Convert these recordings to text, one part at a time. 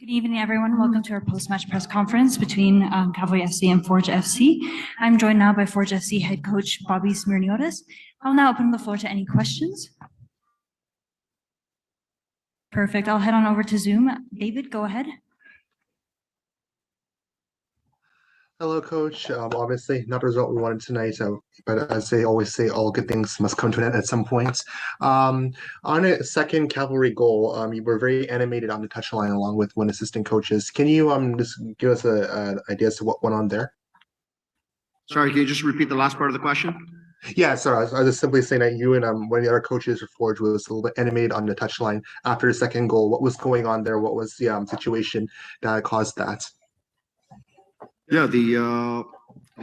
Good evening, everyone. Welcome to our post-match press conference between Calvary FC and Forge FC. I'm joined now by Forge FC head coach Bobby Smirniotis. I'll now open the floor to any questions. Perfect. I'll head on over to Zoom. David, go ahead. Hello, Coach. Obviously, not the result we wanted tonight, but as they always say, all good things must come to an end at some point. On a second Calvary goal, you were very animated on the touchline along with one assistant coaches. Can you just give us an idea as to what went on there? Sorry, can you just repeat the last part of the question? Yeah, sorry. I was just simply saying that you and one of the other coaches for Forge was a little bit animated on the touchline after the second goal. What was going on there? What was the situation that caused that? Yeah, the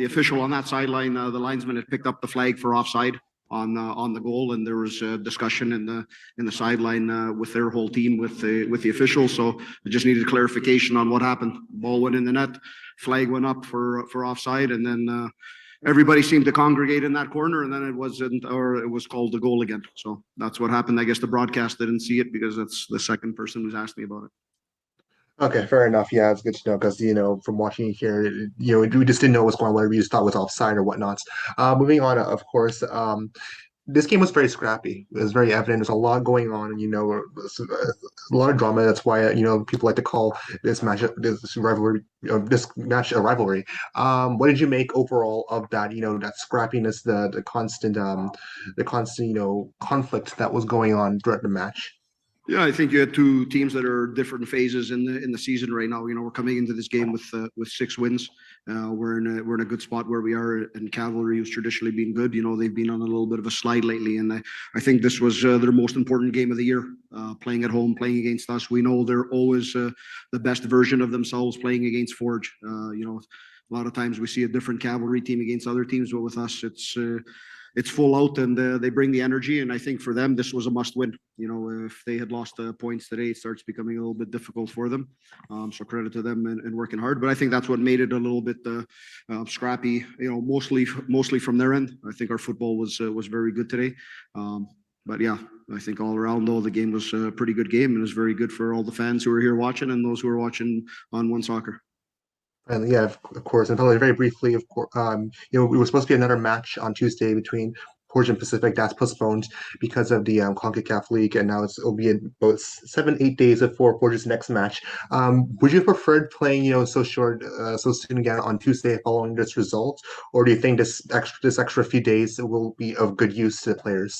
official on that sideline, the linesman had picked up the flag for offside on the goal, and there was a discussion in the sideline with their whole team with the officials. So I just needed clarification on what happened. Ball went in the net, flag went up for offside, and then everybody seemed to congregate in that corner, and then it was called a goal again. So that's what happened. I guess the broadcast didn't see it because that's the second person who's asked me about it. Okay, fair enough. Yeah, it's good to know because from watching here, we just didn't know what was going on, whether we just thought it was offside or whatnot. Moving on, of course, this game was very scrappy. It was very evident. There's a lot going on, a lot of drama. That's why people like to call this match, this rivalry, this match a rivalry. What did you make overall of that? That scrappiness, the constant, conflict that was going on throughout the match. Yeah, I think you had two teams that are different phases in the season right now. We're coming into this game with 6 wins. We're in a good spot where we are, and Calvary, who's traditionally been good. They've been on a little bit of a slide lately, and I think this was their most important game of the year. Playing at home, playing against us. We know they're always the best version of themselves playing against Forge. A lot of times we see a different Calvary team against other teams, but with us, it's full out, and they bring the energy. And I think for them, this was a must win. If they had lost points today, it starts becoming a little bit difficult for them. So credit to them and working hard. But I think that's what made it a little bit scrappy. Mostly from their end. I think our football was very good today. But yeah, I think all around, though, the game was a pretty good game, and it was very good for all the fans who are here watching and those who are watching on One Soccer. And yeah, of course, and probably very briefly, of course, we were supposed to be another match on Tuesday between Forge and Pacific. That's postponed because of the CONCACAF League, and now it'll be in about 7-8 days before Forge's next match. Would you have preferred playing, so soon again on Tuesday following this result, or do you think this extra few days will be of good use to the players?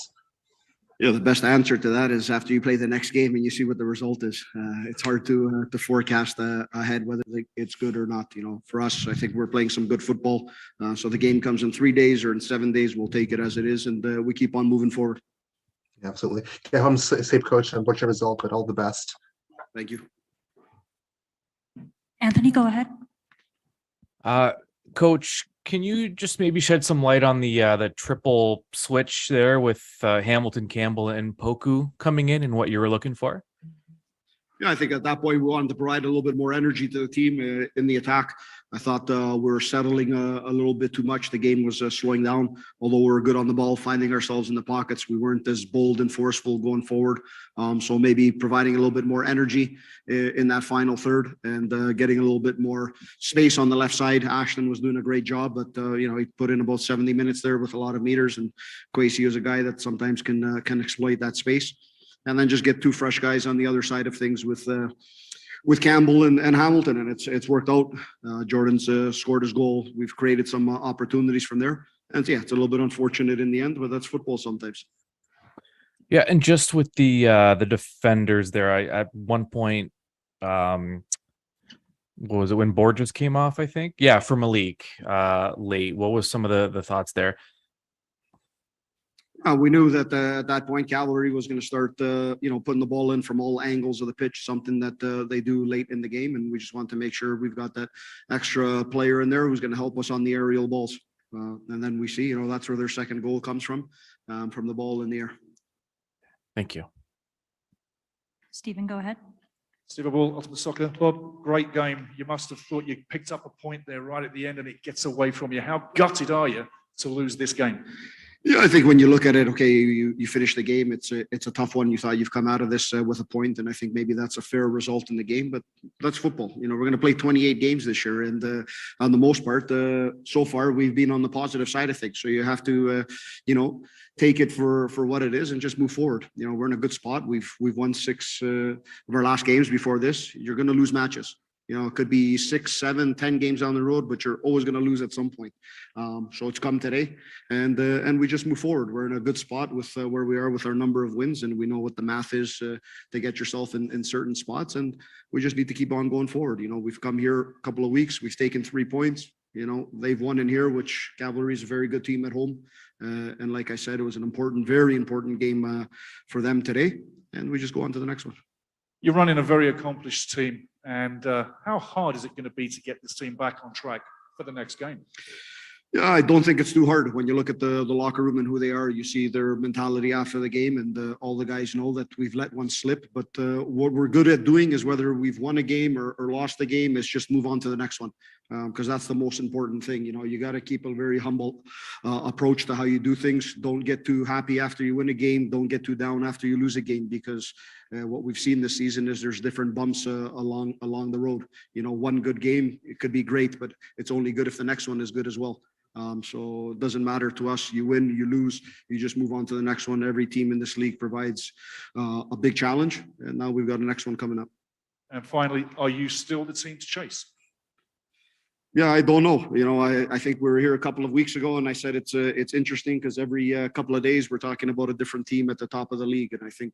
The best answer to that is after you play the next game and you see what the result is. It's hard to forecast ahead whether it's good or not. For us, I think we're playing some good football. So the game comes in 3 days or in 7 days, we'll take it as it is, and we keep on moving forward. Yeah, absolutely. Get home safe, Coach. Unfortunate result, but all the best. Thank you. Anthony, go ahead. Coach, can you just maybe shed some light on the triple switch there with Hamilton, Campbell, and Poku coming in and what you were looking for? Yeah, I think at that point we wanted to provide a little bit more energy to the team in the attack. I thought we were settling a little bit too much. The game was slowing down. Although we were good on the ball, finding ourselves in the pockets, we weren't as bold and forceful going forward. So maybe providing a little bit more energy in that final third and getting a little bit more space on the left side. Ashton was doing a great job, but he put in about 70 minutes there with a lot of meters. And Kwesi is a guy that sometimes can exploit that space. And then just get 2 fresh guys on the other side of things with Campbell and Hamilton, and it's worked out. Jordan's scored his goal. We've created some opportunities from there, and yeah, it's a little bit unfortunate in the end, but that's football sometimes. Yeah, and just with the defenders there, at one point, what was it when Borges came off? I think, yeah, for Malik late. What was some of the thoughts there? We knew that at that point, Calvary was going to start, putting the ball in from all angles of the pitch, something that they do late in the game. And we just want to make sure we've got that extra player in there who's going to help us on the aerial balls. And then we see, that's where their second goal comes from the ball in the air. Thank you. Stephen, go ahead. Stephen Ball, Ultimate Soccer. Bob, great game. You must have thought you picked up a point there right at the end and it gets away from you. How gutted are you to lose this game? Yeah, I think when you look at it, okay, you finish the game. It's a tough one. You thought you've come out of this with a point, and I think maybe that's a fair result in the game. But that's football. We're going to play 28 games this year, and on the most part, so far we've been on the positive side of things. So you have to, take it for what it is and just move forward. We're in a good spot. We've won 6 of our last games before this. You're going to lose matches. It could be 6, 7, 10 games down the road, but you're always going to lose at some point. So it's come today, and we just move forward. We're in a good spot with where we are with our number of wins, and we know what the math is to get yourself in certain spots, and we just need to keep on going forward. We've come here a couple of weeks. We've taken 3 points. They've won in here, which Calvary is a very good team at home. And like I said, it was an important, very important game for them today, and we just go on to the next one. You're running a very accomplished team, and how hard is it going to be to get this team back on track for the next game? Yeah, I don't think it's too hard. When you look at the locker room and who they are, you see their mentality after the game, and all the guys know that we've let one slip. But what we're good at doing is, whether we've won a game or lost a game, is just move on to the next one, because that's the most important thing. You got to keep a very humble approach to how you do things. Don't get too happy after you win a game. Don't get too down after you lose a game, because what we've seen this season is there's different bumps along the road. One good game, it could be great, but it's only good if the next one is good as well. So it doesn't matter to us. You win, you lose, you just move on to the next one. Every team in this league provides a big challenge, and now we've got a next one coming up. And finally, are you still the team to chase? Yeah, I don't know. I think we were here a couple of weeks ago, and I said it's interesting because every couple of days we're talking about a different team at the top of the league, and I think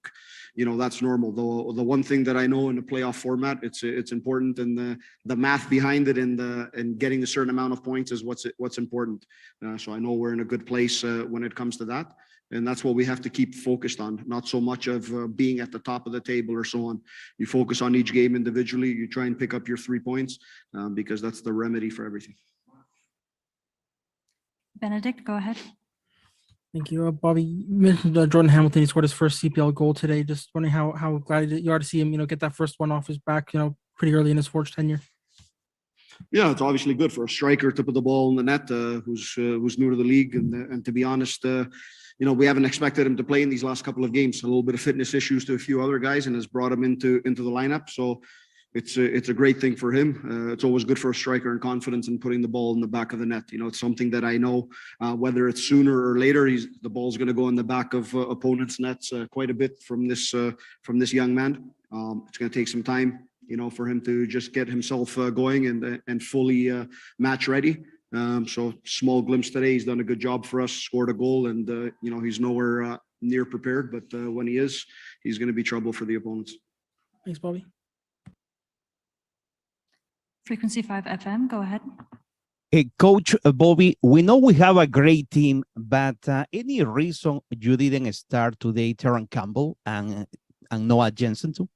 that's normal. Though the one thing that I know in the playoff format, it's important, and the math behind it and getting a certain amount of points is what's important. So I know we're in a good place when it comes to that. And that's what we have to keep focused on, not so much of being at the top of the table or so on. You focus on each game individually. You try and pick up your 3 points because that's the remedy for everything. Benedict, go ahead. Thank you. Bobby, you mentioned Jordan Hamilton. He scored his first CPL goal today. Just wondering how glad you are to see him, get that first one off his back, pretty early in his Forge tenure. Yeah, it's obviously good for a striker to put the ball in the net who's new to the league. And to be honest, we haven't expected him to play in these last couple of games. A little bit of fitness issues to a few other guys, and has brought him into the lineup. So it's a great thing for him. It's always good for a striker and confidence in putting the ball in the back of the net. It's something that I know, whether it's sooner or later, the ball's going to go in the back of opponents' nets quite a bit from this young man. It's going to take some time, for him to just get himself going and fully match ready. So small glimpse today. He's done a good job for us, scored a goal, and he's nowhere near prepared. But when he is, he's going to be trouble for the opponents. Thanks, Bobby. Frequency 5 FM, go ahead. Hey, Coach Bobby, we know we have a great team, but any reason you didn't start today Terran Campbell and Noah Jensen too?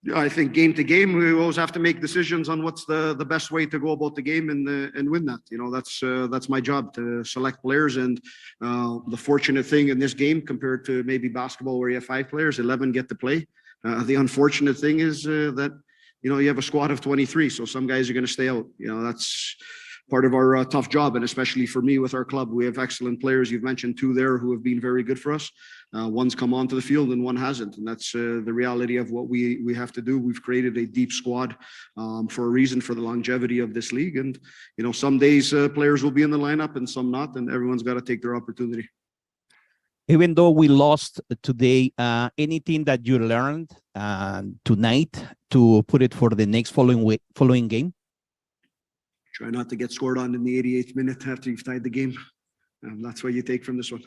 Yeah, I think game to game, we always have to make decisions on what's the best way to go about the game and win that. That's my job, to select players. And the fortunate thing in this game, compared to maybe basketball where you have 5 players, 11 get to play. The unfortunate thing is that you have a squad of 23, so some guys are going to stay out. That's part of our tough job, and especially for me with our club. We have excellent players. You've mentioned 2 there who have been very good for us. One's come onto the field and one hasn't, and that's the reality of what we have to do. We've created a deep squad for a reason, for the longevity of this league. And some days players will be in the lineup and some not, and everyone's got to take their opportunity. Even though we lost today, anything that you learned tonight to put it for the next following game? Try not to get scored on in the 88th minute after you've tied the game. That's what you take from this one.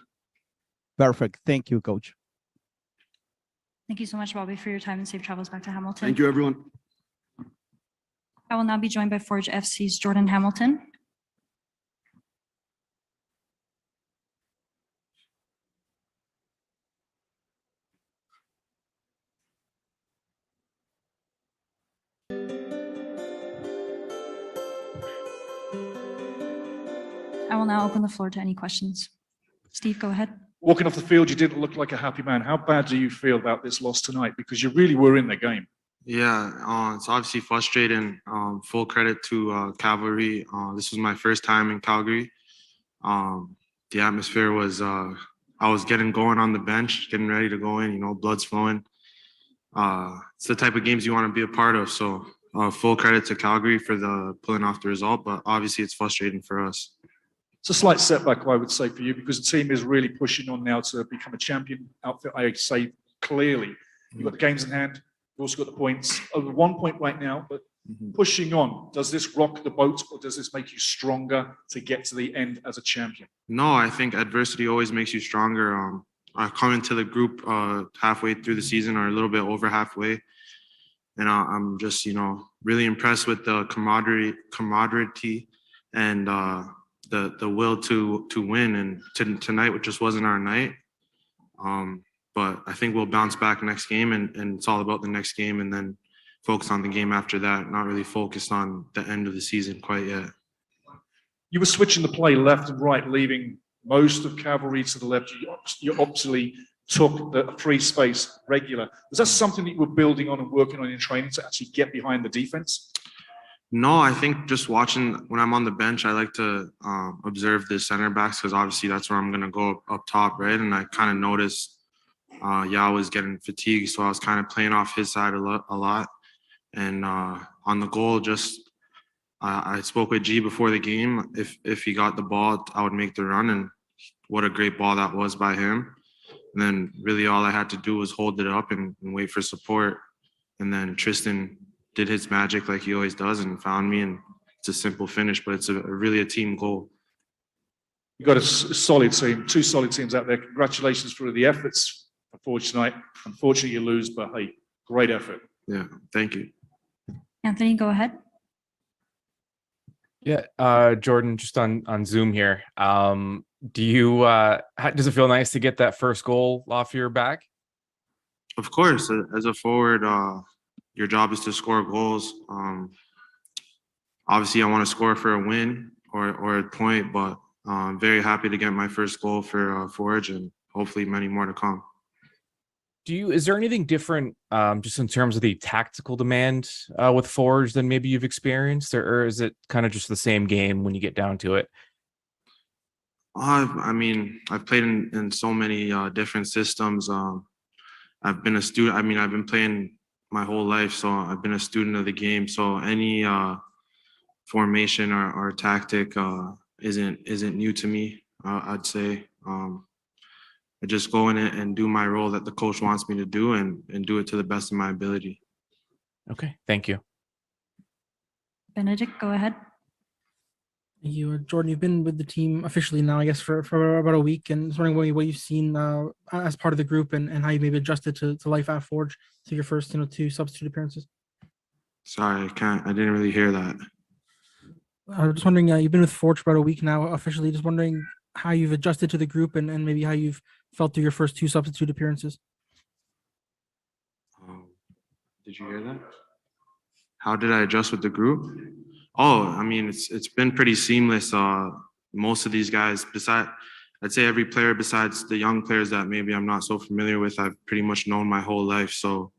Perfect. Thank you, Coach. Thank you so much, Bobby, for your time, and safe travels back to Hamilton. Thank you, everyone. I will now be joined by Forge FC's Jordan Hamilton. I will now open the floor to any questions. Steve, go ahead. Walking off the field, you didn't look like a happy man. How bad do you feel about this loss tonight? Because you really were in the game. Yeah, it's obviously frustrating. Full credit to Calvary. This was my first time in Calgary. the atmosphere was. I was getting going on the bench, getting ready to go in. You know, blood's flowing. It's the type of games you want to be a part of. So full credit to Calgary for the pulling off the result, but obviously it's frustrating for us. It's a slight setback, I would say, for you because the team is really pushing on now to become a champion outfit. I say clearly, you've got the games in hand, you've also got the points. Over 1 point right now, but pushing on. Does this rock the boat, or does this make you stronger to get to the end as a champion? No, I think adversity always makes you stronger. I come into the group halfway through the season, or a little bit over halfway, and I'm just really impressed with the camaraderie and the will to win. And tonight, which just wasn't our night, but I think we'll bounce back next game, and it's all about the next game, and then focus on the game after that. Not really focused on the end of the season quite yet. You were switching the play left and right, leaving most of Calvary to the left. You obviously took the free space regular. Was that something that you were building on and working on in training to actually get behind the defense? No, I think just watching when I'm on the bench, I like to observe the center backs because obviously that's where I'm going to go up top, right? And I kind of noticed Yao was getting fatigued, so I was kind of playing off his side a lot. And on the goal, just I spoke with G before the game. If he got the ball, I would make the run, and what a great ball that was by him. And then really all I had to do was hold it up and wait for support. And then Tristan did his magic like he always does and found me. And it's a simple finish, but it's really a team goal. You've got a solid team, two solid teams out there. Congratulations for the efforts for Forge tonight. Unfortunately, you lose, but hey, great effort. Yeah, thank you. Anthony, go ahead. Yeah, Jordan, just on Zoom here. Do you does it feel nice to get that first goal off your back? Of course, as a forward, your job is to score goals. Obviously, I want to score for a win or a point, but I'm very happy to get my first goal for Forge and hopefully many more to come. Is there anything different just in terms of the tactical demand with Forge than maybe you've experienced, or is it kind of just the same game when you get down to it? I mean, I've played in so many different systems. I've been a student. I mean, I've been playing my whole life, so I've been a student of the game. So any formation or tactic isn't new to me. I'd say. I just go in and do my role that the coach wants me to do and do it to the best of my ability. Okay, thank you. Benedict, go ahead. Thank you, Jordan. You've been with the team officially now, I guess, for about a week, and just wondering what you've seen as part of the group and how you maybe adjusted to life at Forge to your first two substitute appearances. Sorry, I didn't really hear that. I was just wondering, you've been with Forge for about a week now, officially. Just wondering how you've adjusted to the group and maybe how you've felt through your first two substitute appearances. Did you hear that? How did I adjust with the group? Oh, I mean, it's been pretty seamless. Most of these guys, I'd say every player besides the young players that maybe I'm not so familiar with, I've pretty much known my whole life. So,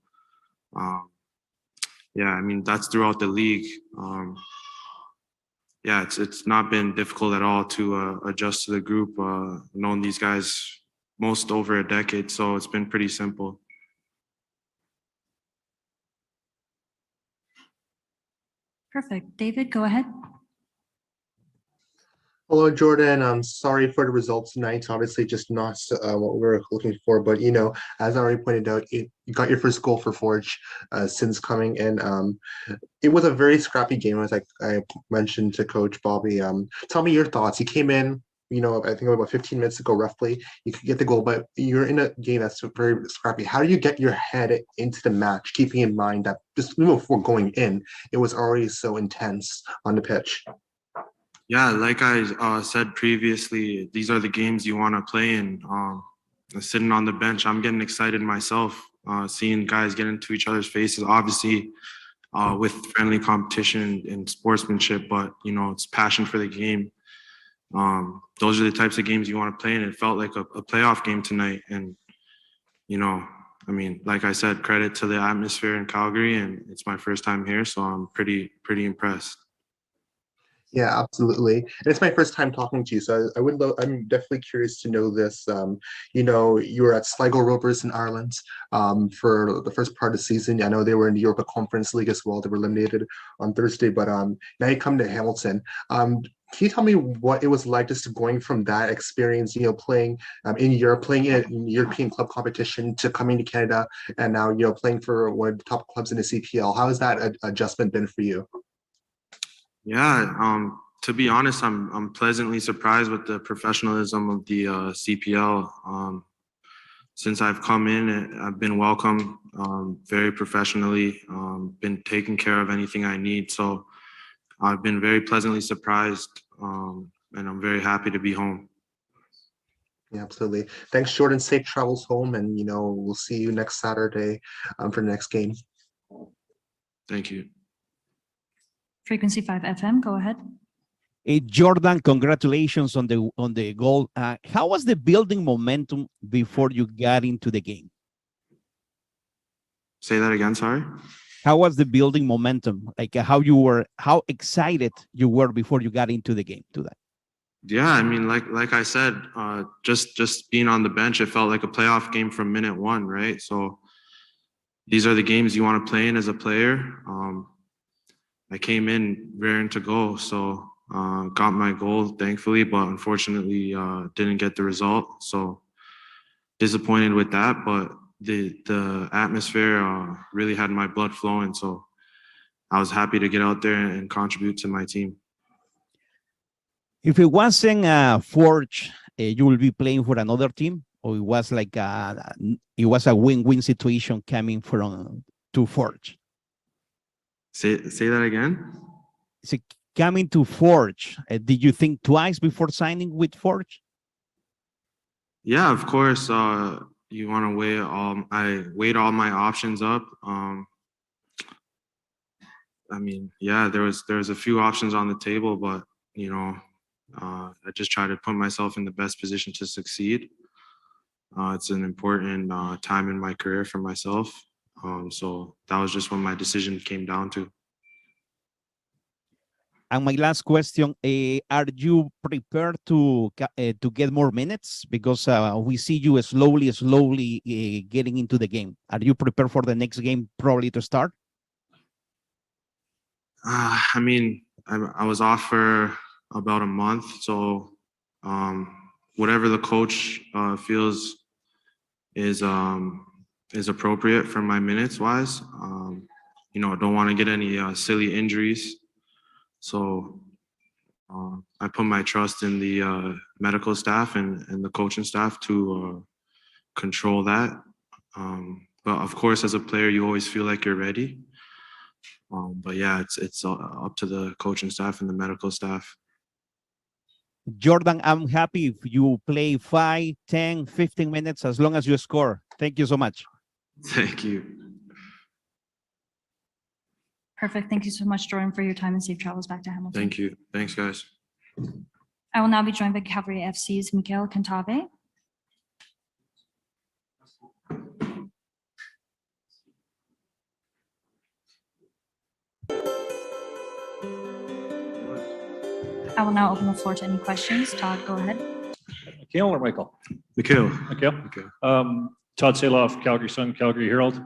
yeah, I mean, that's throughout the league. Yeah, it's not been difficult at all to adjust to the group. Known these guys most over a decade, so it's been pretty simple. Perfect. David, go ahead. Hello, Jordan. I'm sorry for the results tonight. Obviously, just not what we were looking for. But as I already pointed out, you got your first goal for Forge since coming in. It was a very scrappy game, as I mentioned to Coach Bobby. Tell me your thoughts. You came in, I think about 15 minutes ago, roughly. You could get the goal, but you're in a game that's very scrappy. How do you get your head into the match, keeping in mind that just before going in, it was already so intense on the pitch? Yeah, like I said previously, these are the games you want to play in. Sitting on the bench, I'm getting excited myself, seeing guys get into each other's faces, obviously with friendly competition and sportsmanship, but, it's passion for the game. Those are the types of games you want to play in. It felt like a playoff game tonight. And, I mean, like I said, credit to the atmosphere in Calgary, and it's my first time here, so I'm pretty impressed. Yeah, absolutely. And it's my first time talking to you, so I'm definitely curious to know this. You were at Sligo Rovers in Ireland for the first part of the season. I know they were in the Europa Conference League as well. They were eliminated on Thursday, but now you come to Hamilton. Can you tell me what it was like just going from that experience, playing in Europe, playing in European club competition to coming to Canada and now, playing for one of the top clubs in the CPL? How has that adjustment been for you? Yeah, to be honest, I'm pleasantly surprised with the professionalism of the CPL. Since I've come in, I've been welcomed very professionally, been taken care of anything I need. So I've been very pleasantly surprised, and I'm very happy to be home. Yeah, absolutely. Thanks, Jordan. Safe travels home, and we'll see you next Saturday for the next game. Thank you. Frequency 5 FM, go ahead. Jordan, congratulations on the goal. How was the building momentum before you got into the game? Say that again, sorry. How was the building momentum? Like how excited you were before you got into the game to that? Yeah, I mean, like I said, just being on the bench, it felt like a playoff game from minute one, right? So these are the games you want to play in as a player. I came in raring to go, so got my goal, thankfully, but unfortunately didn't get the result. So disappointed with that, but the atmosphere really had my blood flowing. So I was happy to get out there and contribute to my team. If it wasn't Forge, you will be playing for another team, or it was like it was a win-win situation coming from to Forge. Say that again. So coming to Forge, did you think twice before signing with Forge? Yeah, of course. You want to weigh I weighed all my options up. I mean, yeah, there was a few options on the table, but I just try to put myself in the best position to succeed. It's an important time in my career for myself. So that was just what my decision came down to. And my last question: are you prepared to get more minutes? Because we see you slowly getting into the game. Are you prepared for the next game, probably to start? I mean, I was off for about a month, so whatever the coach feels is appropriate for my minutes wise. I don't want to get any silly injuries, so I put my trust in the medical staff and the coaching staff to control that. But of course, as a player, you always feel like you're ready. But yeah, it's up to the coaching staff and the medical staff. Jordan, I'm happy if you play 5, 10, 15 minutes, as long as you score. Thank you so much. Thank you. Perfect. Thank you so much, Jordan, for your time and safe travels back to Hamilton. Thank you. Thanks, guys. I will now be joined by Calvary FC's Miguel Cantave. I will now open the floor to any questions. Todd, go ahead. Mikhail or Michael? Mikhail. Mikhail? Todd Saloff, Calgary Sun, Calgary Herald.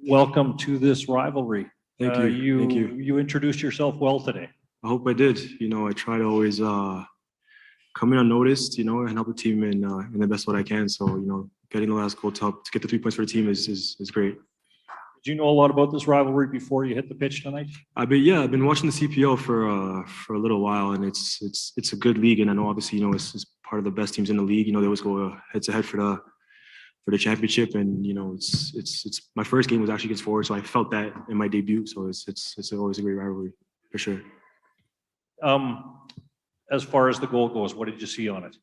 Welcome to this rivalry. Thank you. Thank you. You introduced yourself well today. I hope I did. I try to always come in unnoticed, and help the team in the best way I can. So, getting the last goal to get the 3 points for the team is great. Did you know a lot about this rivalry before you hit the pitch tonight? I've been watching the CPL for a little while, and it's a good league, and I know obviously it's part of the best teams in the league. They always go head to head for the championship, and it's my first game was actually against Forward, so I felt that in my debut. So it's always a great rivalry for sure. As far as the goal goes, what did you see on it?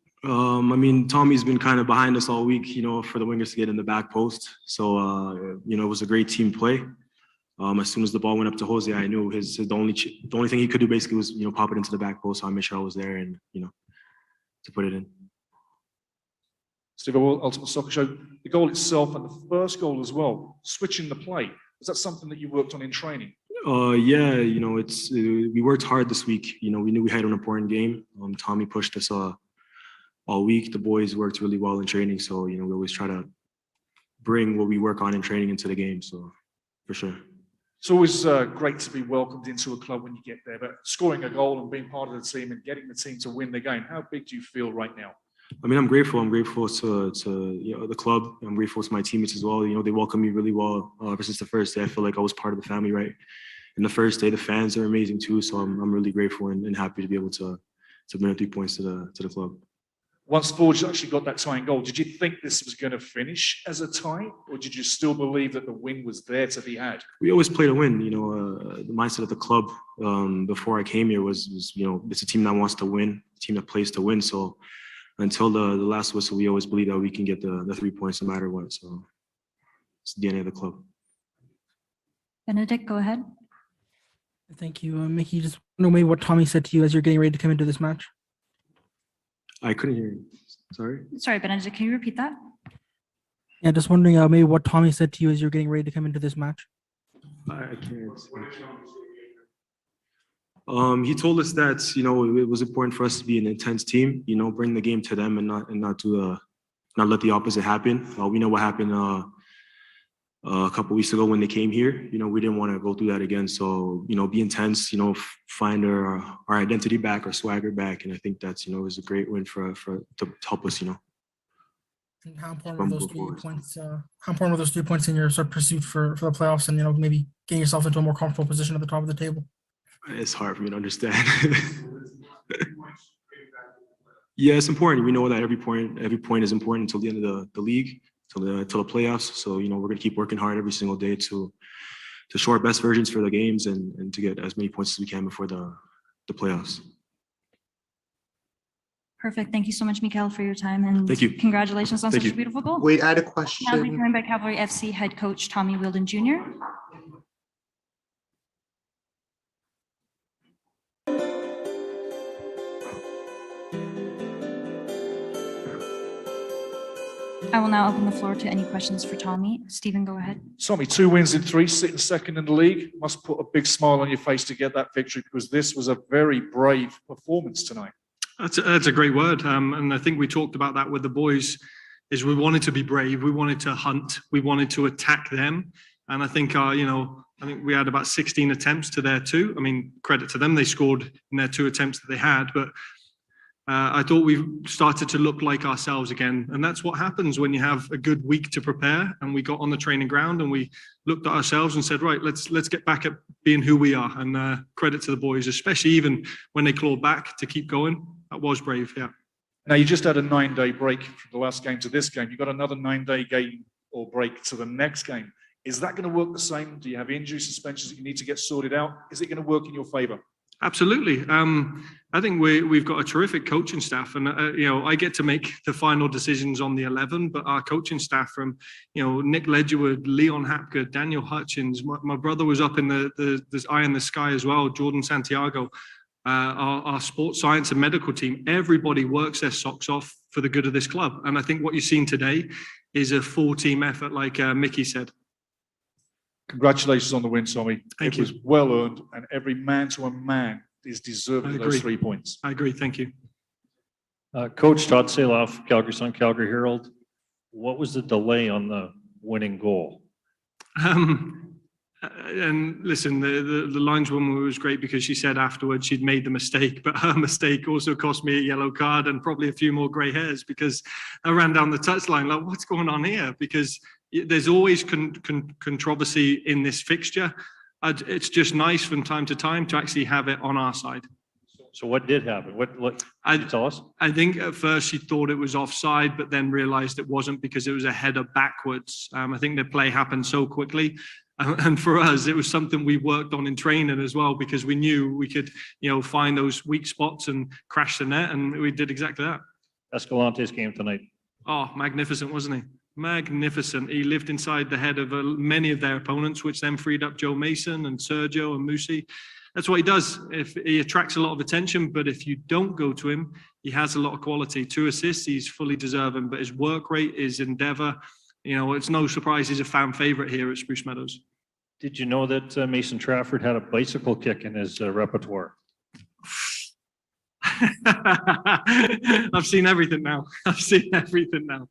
Tommy's been kind of behind us all week, for the wingers to get in the back post. So, it was a great team play. As soon as the ball went up to Jose, I knew the only thing he could do basically was, pop it into the back post. So I made sure I was there and, to put it in. Steve, Ultimate Soccer Show, the goal itself and the first goal as well, switching the play. Is that something that you worked on in training? Yeah, we worked hard this week. We knew we had an important game. Tommy pushed us all week. The boys worked really well in training, so we always try to bring what we work on in training into the game. So for sure. It's always great to be welcomed into a club when you get there, but scoring a goal and being part of the team and getting the team to win the game, how big do you feel right now? I mean, I'm grateful. I'm grateful to the club. I'm grateful to my teammates as well. They welcomed me really well ever since the first day. I feel like I was part of the family, right? And the first day, the fans are amazing too. So I'm really grateful and happy to be able to bring 3 points to the club. Once Forge actually got that tying goal, did you think this was going to finish as a tie, or did you still believe that the win was there to be had? We always play to win. The mindset of the club before I came here was it's a team that wants to win, a team that plays to win. So until the last whistle, we always believe that we can get the 3 points no matter what. So it's the DNA of the club. Benedict, go ahead. Thank you, Mickey. Just know maybe what Tommy said to you as you're getting ready to come into this match. I couldn't hear you. Sorry. Sorry, Benedict, can you repeat that? Yeah, just wondering maybe what Tommy said to you as you're getting ready to come into this match. I can't. He told us that it was important for us to be an intense team. Bring the game to them and not let the opposite happen. We know what happened a couple weeks ago when they came here. We didn't want to go through that again. So be intense. Find our identity back, our swagger back, and I think that's was a great win to help us. And how important are those 3 points? How important are those 3 points in your sort of pursuit for the playoffs and maybe getting yourself into a more comfortable position at the top of the table? It's hard for me to understand. Yeah, it's important. We know that every point is important until the end of the league, till the playoffs. So we're gonna keep working hard every single day to show our best versions for the games and to get as many points as we can before the playoffs. Perfect. Thank you so much, Mikael, for your time, and thank you. Congratulations on Thank such you. a beautiful goal. Wait, I had a Now question. be joined by Calvary FC head coach Tommy Wilden Jr. I will now open the floor to any questions for Tommy. Stephen, go ahead. Tommy, 2 wins in 3, sitting second in the league. Must put a big smile on your face to get that victory, because this was a very brave performance tonight. That's a great word. And I think we talked about that with the boys, is we wanted to be brave. We wanted to hunt. We wanted to attack them. And I think, I think we had about 16 attempts to their 2. I mean, credit to them. They scored in their 2 attempts that they had. But I thought we started to look like ourselves again. And that's what happens when you have a good week to prepare. And we got on the training ground and we looked at ourselves and said, right, let's get back at being who we are. And credit to the boys, especially even when they clawed back to keep going. That was brave, yeah. Now, you just had a 9-day break from the last game to this game. You've got another 9-day game or break to the next game. Is that going to work the same? Do you have injury suspensions that you need to get sorted out? Is it going to work in your favor? Absolutely. I think we've got a terrific coaching staff, and I get to make the final decisions on the 11. But our coaching staff, from Nick Ledgerwood, Leon Hapgood, Daniel Hutchins, my brother was up in the eye in the sky as well, Jordan Santiago, our sports science and medical team. Everybody works their socks off for the good of this club, and I think what you've seen today is a full team effort, like Mickey said. Congratulations on the win, Tommy. Thank it you. was well earned, and every man to a man is deserving of those 3 points. I agree. Thank you. Coach Todd Saloff, Calgary Sun, Calgary Herald. What was the delay on the winning goal? And listen, the lineswoman was great because she said afterwards she'd made the mistake, but her mistake also cost me a yellow card and probably a few more grey hairs, because I ran down the touchline like, what's going on here? Because there's always controversy in this fixture. It's just nice from time to time to actually have it on our side. So what did happen? What can you tell us? I think at first she thought it was offside, but then realized it wasn't because it was a header backwards. I think the play happened so quickly. And for us, it was something we worked on in training as well, because we knew we could, find those weak spots and crash the net, and we did exactly that. Escalante's game tonight. Oh, magnificent, wasn't he? Magnificent. He lived inside the head of many of their opponents, which then freed up Joe Mason and Sergio and Musi. That's what he does. If he attracts a lot of attention, but if you don't go to him, he has a lot of quality. 2 assists, he's fully deserving, but his work rate, his endeavor, it's no surprise he's a fan favorite here at Spruce Meadows. Did you know that Mason Trafford had a bicycle kick in his repertoire? I've seen everything now. I've seen everything now.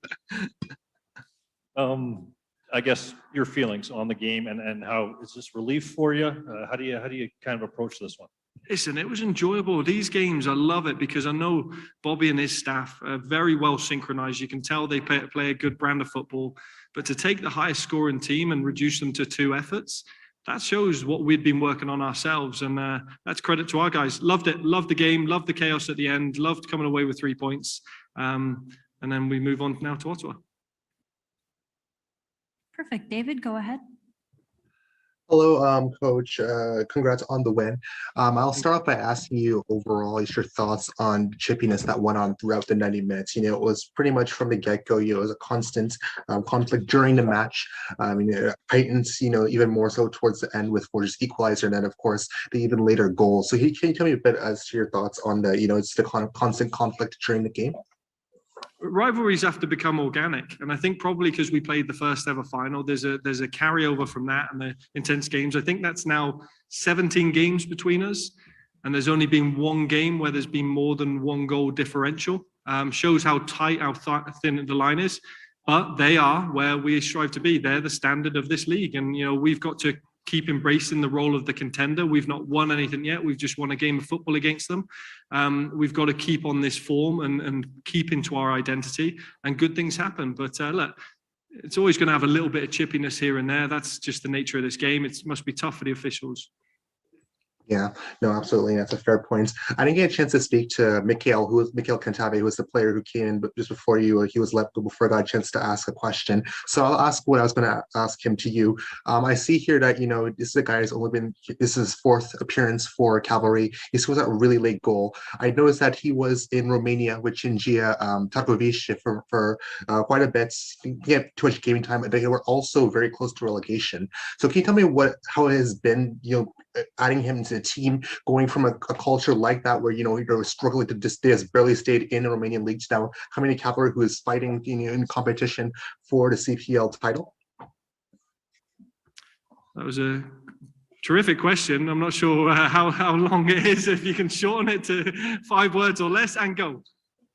I guess your feelings on the game and how is this relief for you? How do you kind of approach this one? Listen, it was enjoyable. These games, I love it because I know Bobby and his staff are very well synchronized. You can tell they play a good brand of football. But to take the highest scoring team and reduce them to 2 efforts, that shows what we'd been working on ourselves. And that's credit to our guys. Loved it. Loved the game. Loved the chaos at the end. Loved coming away with 3 points. And then we move on now to Ottawa. Perfect. David, go ahead. Hello, Coach. Congrats on the win. I'll start off by asking you overall your thoughts on the chippiness that went on throughout the 90 minutes. It was pretty much from the get-go, it was a constant conflict during the match. It heightens, even more so towards the end with Forge's equalizer and then, of course, the even later goal. So can you tell me a bit as to your thoughts on the, it's the constant conflict during the game? Rivalries have to become organic, and I think probably because we played the first ever final, there's a carryover from that and the intense games. I think that's now 17 games between us, and there's only been 1 game where there's been more than 1 goal differential. Shows how tight, how thin the line is, but they are where we strive to be. They're the standard of this league, and we've got to keep embracing the role of the contender. We've not won anything yet. We've just won a game of football against them. We've got to keep on this form and keep into our identity, and good things happen. But look, it's always going to have a little bit of chippiness here and there. That's just the nature of this game. It must be tough for the officials. Yeah, no, absolutely. That's a fair point. I didn't get a chance to speak to Mikhail Cantave, who was the player who came in but just before you. He was let go before I got a chance to ask a question. So I'll ask what I was going to ask him to you. I see here that, this is a guy who's this is his 4th appearance for Calvary. He scores a really late goal. I noticed that he was in Romania with Cingia Tarkovic for quite a bit. He didn't have too much gaming time, but they were also very close to relegation. So can you tell me how it has been, adding him to the team, going from a culture like that where you're struggling to just barely stayed in the Romanian leagues, now coming to Calvary, who is fighting in competition for the CPL title? That was a terrific question. I'm not sure how long it is. If you can shorten it to 5 words or less, and go.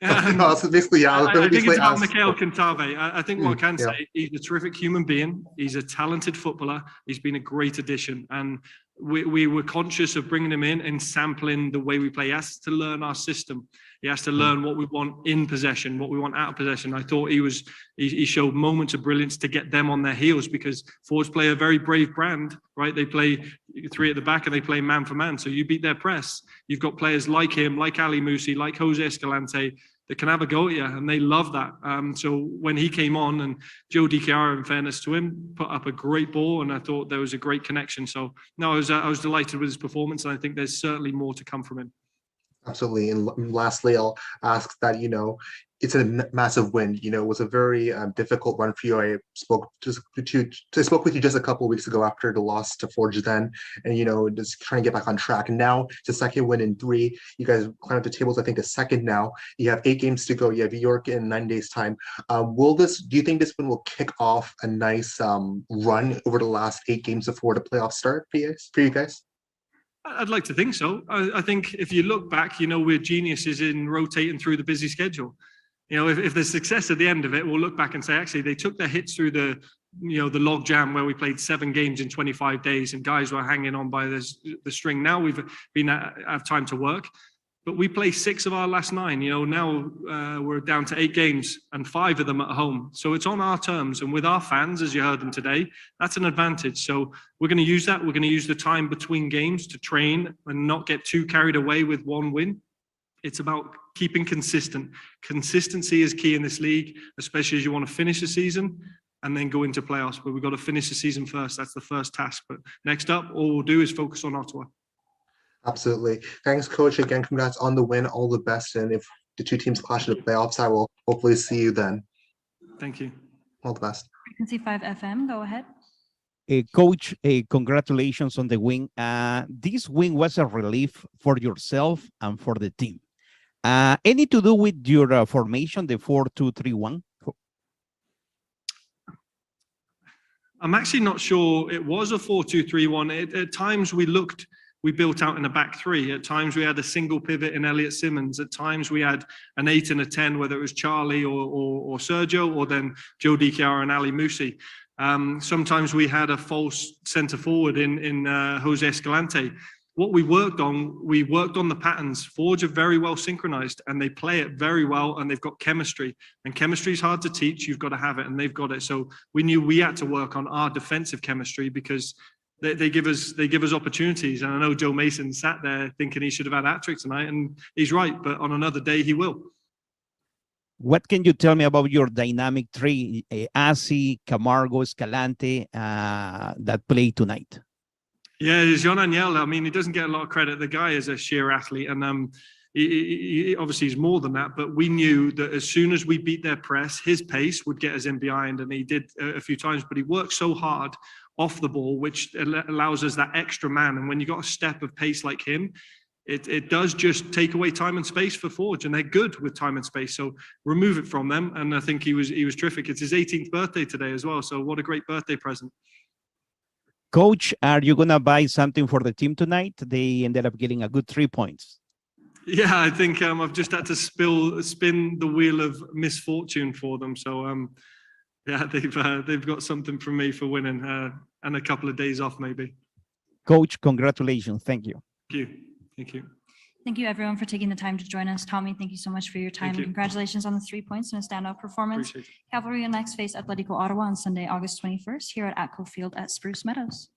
No, so basically, yeah. I think it's about Mikhail Cantave. I think what I can say, he's a terrific human being. He's a talented footballer. He's been a great addition, and we were conscious of bringing him in and sampling the way we play. He has to learn our system. He has to learn what we want in possession, what we want out of possession. I thought he showed moments of brilliance to get them on their heels, because Forge play a very brave brand, right? They play 3 at the back and they play man for man. So you beat their press. You've got players like him, like Ali Musi, like Jose Escalante, that can have a go at you, and they love that. So when he came on, and Joe DiChiara, in fairness to him, put up a great ball, and I thought there was a great connection. So no, I was delighted with his performance, and I think there's certainly more to come from him. Absolutely. And lastly, I'll ask that, it's a massive win. It was a very difficult run for you. I spoke with you just a couple of weeks ago after the loss to Forge then, and, just trying to get back on track. And now it's a second win in 3. You guys climbed up the tables, I think, the second now. You have 8 games to go. You have York in 9 days' time. Do you think this win will kick off a nice run over the last 8 games before the playoffs start for you guys? I'd like to think so. I think if you look back, we're geniuses in rotating through the busy schedule. If there's success at the end of it, we'll look back and say, actually, they took their hits through the log jam where we played 7 games in 25 days and guys were hanging on by the string. Now we've have time to work, but we play 6 of our last 9. Now we're down to 8 games and 5 of them at home. So it's on our terms, and with our fans, as you heard them today, that's an advantage. So we're going to use that. We're going to use the time between games to train and not get too carried away with 1 win. It's about keeping consistent. Consistency is key in this league, especially as you want to finish the season and then go into playoffs. But we've got to finish the season first. That's the first task. But next up, all we'll do is focus on Ottawa. Absolutely. Thanks, Coach. Again, congrats on the win. All the best. And if the 2 teams clash in the playoffs, I will hopefully see you then. Thank you. All the best. Frequency 5 FM, go ahead. Coach, congratulations on the win. This win was a relief for yourself and for the team. Any to do with your formation, the 4-2-3-1? I'm actually not sure it was a 4-2-3-1. At times we built out in a back three. At times we had a single pivot in Elliot Simmons. At times we had an 8 and a 10, whether it was Charlie or Sergio, or then Joe DKR and Ali Musi. Sometimes we had a false centre forward in Jose Escalante. What we worked on the patterns. Forge are very well synchronized and they play it very well and they've got chemistry. And chemistry is hard to teach. You've got to have it and they've got it. So we knew we had to work on our defensive chemistry because they give us opportunities. And I know Joe Mason sat there thinking he should have had a hat-trick tonight, and he's right, but on another day he will. What can you tell me about your dynamic three, Asi, Camargo, Escalante, that played tonight? Yeah, Jean Agnel, I mean, he doesn't get a lot of credit. The guy is a sheer athlete, and he obviously is more than that, but we knew that as soon as we beat their press, his pace would get us in behind, and he did a few times, but he worked so hard off the ball, which allows us that extra man. And when you got a step of pace like him, it does just take away time and space for Forge, and they're good with time and space. So remove it from them, and I think he was terrific. It's his 18th birthday today as well, so what a great birthday present. Coach, are you gonna buy something for the team tonight? They ended up getting a good 3 points. Yeah, I think I've just had to spin the wheel of misfortune for them. So yeah, they've got something from me for winning and a couple of days off maybe. Coach, congratulations. Thank you. Thank you. Thank you. Thank you, everyone, for taking the time to join us. Tommy, thank you so much for your time. Thank you. Congratulations on the 3 points and a standout performance. Appreciate it. Calvary will next face Atletico Ottawa on Sunday, August 21st here at Atco Field at Spruce Meadows.